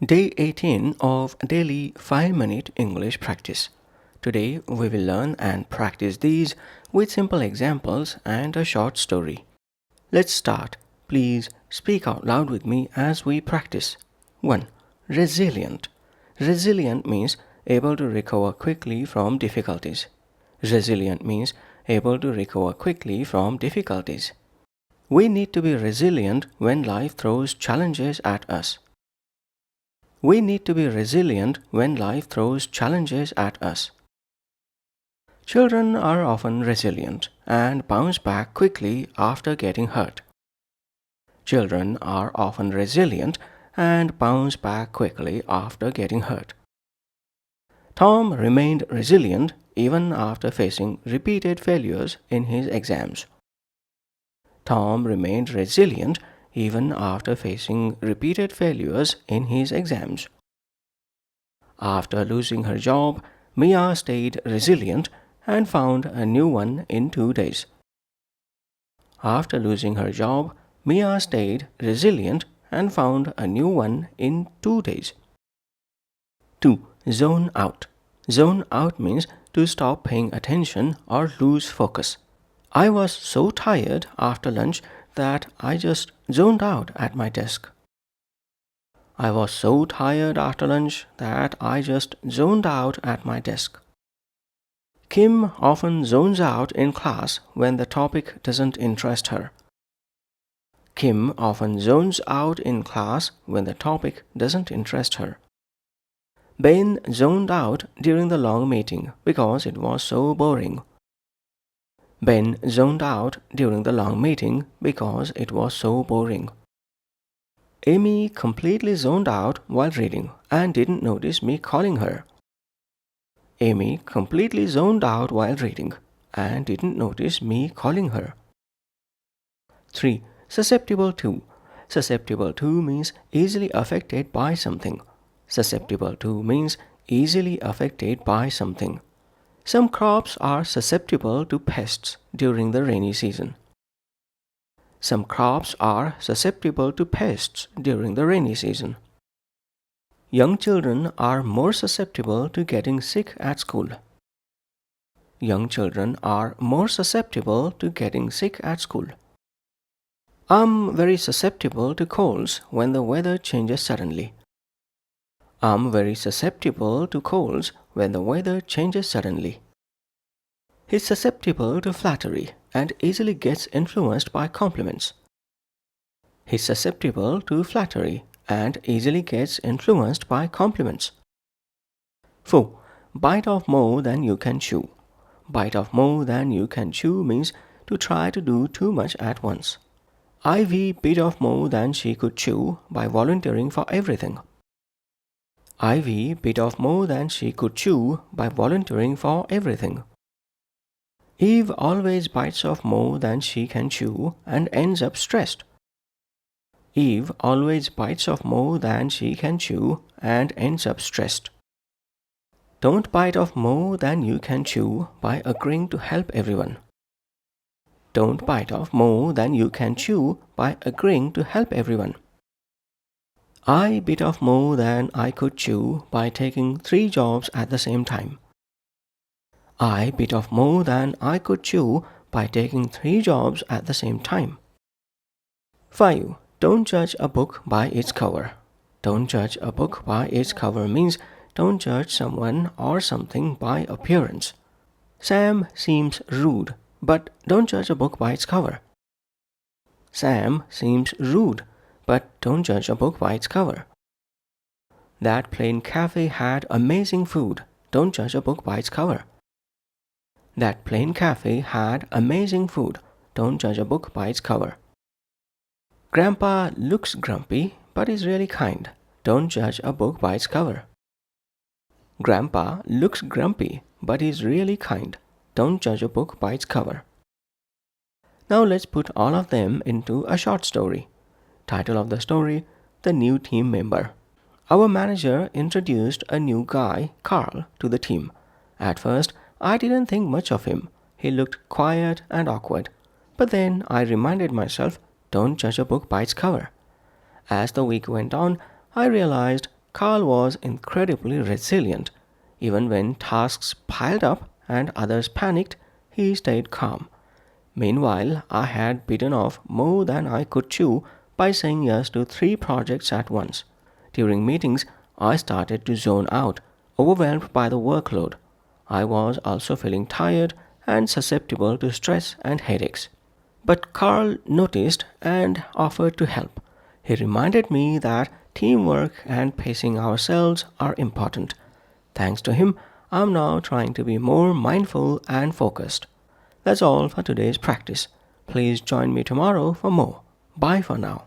Day 18 of Daily 5-Minute English Practice. Today we will learn and practice these with simple examples and a short story. Let's start. Please speak out loud with me as we practice. 1. Resilient. Resilient means able to recover quickly from difficulties. Resilient means able to recover quickly from difficulties. We need to be resilient when life throws challenges at us. We need to be resilient when life throws challenges at us. Children are often resilient and bounce back quickly after getting hurt. Children are often resilient and bounce back quickly after getting hurt. Tom remained resilient even after facing repeated failures in his exams. Tom remained resilient even after facing repeated failures in his exams. After losing her job, Mia stayed resilient and found a new one in 2 days. After losing her job, Mia stayed resilient and found a new one in 2 days. 2. Zone out. Zone out means to stop paying attention or lose focus. I was so tired after lunch that I just zoned out at my desk. I was so tired after lunch that I just zoned out at my desk. Kim often zones out in class when the topic doesn't interest her. Kim often zones out in class when the topic doesn't interest her. Ben zoned out during the long meeting because it was so boring. Ben zoned out during the long meeting because it was so boring. Amy completely zoned out while reading and didn't notice me calling her. Amy completely zoned out while reading and didn't notice me calling her. 3. Susceptible to. Susceptible to means easily affected by something. Susceptible to means easily affected by something. Some crops are susceptible to pests during the rainy season. Some crops are susceptible to pests during the rainy season. Young children are more susceptible to getting sick at school. Young children are more susceptible to getting sick at school. I'm very susceptible to colds when the weather changes suddenly. I'm very susceptible to colds when the weather changes suddenly. He's susceptible to flattery and easily gets influenced by compliments. He's susceptible to flattery and easily gets influenced by compliments. 4. Bite off more than you can chew. Bite off more than you can chew means to try to do too much at once. Ivy bit off more than she could chew by volunteering for everything. Ivy bit off more than she could chew by volunteering for everything. Eve always bites off more than she can chew and ends up stressed. Eve always bites off more than she can chew and ends up stressed. Don't bite off more than you can chew by agreeing to help everyone. Don't bite off more than you can chew by agreeing to help everyone. I bit off more than I could chew by taking 3 jobs at the same time. I bit off more than I could chew by taking 3 jobs at the same time. 5. Don't judge a book by its cover. Don't judge a book by its cover means don't judge someone or something by appearance. Sam seems rude, but don't judge a book by its cover. Sam seems rude, but don't judge a book by its cover. That plain cafe had amazing food. Don't judge a book by its cover. That plain cafe had amazing food. Don't judge a book by its cover. Grandpa looks grumpy, but is really kind. Don't judge a book by its cover. Grandpa looks grumpy, but is really kind. Don't judge a book by its cover. Now let's put all of them into a short story. Title of the story: The New Team Member. Our manager introduced a new guy, Carl, to the team. At first, I didn't think much of him. He looked quiet and awkward. But then I reminded myself, don't judge a book by its cover. As the week went on, I realized Carl was incredibly resilient. Even when tasks piled up and others panicked, he stayed calm. Meanwhile, I had bitten off more than I could chew by saying yes to 3 projects at once. During meetings, I started to zone out, overwhelmed by the workload. I was also feeling tired and susceptible to stress and headaches. But Carl noticed and offered to help. He reminded me that teamwork and pacing ourselves are important. Thanks to him, I'm now trying to be more mindful and focused. That's all for today's practice. Please join me tomorrow for more. Bye for now.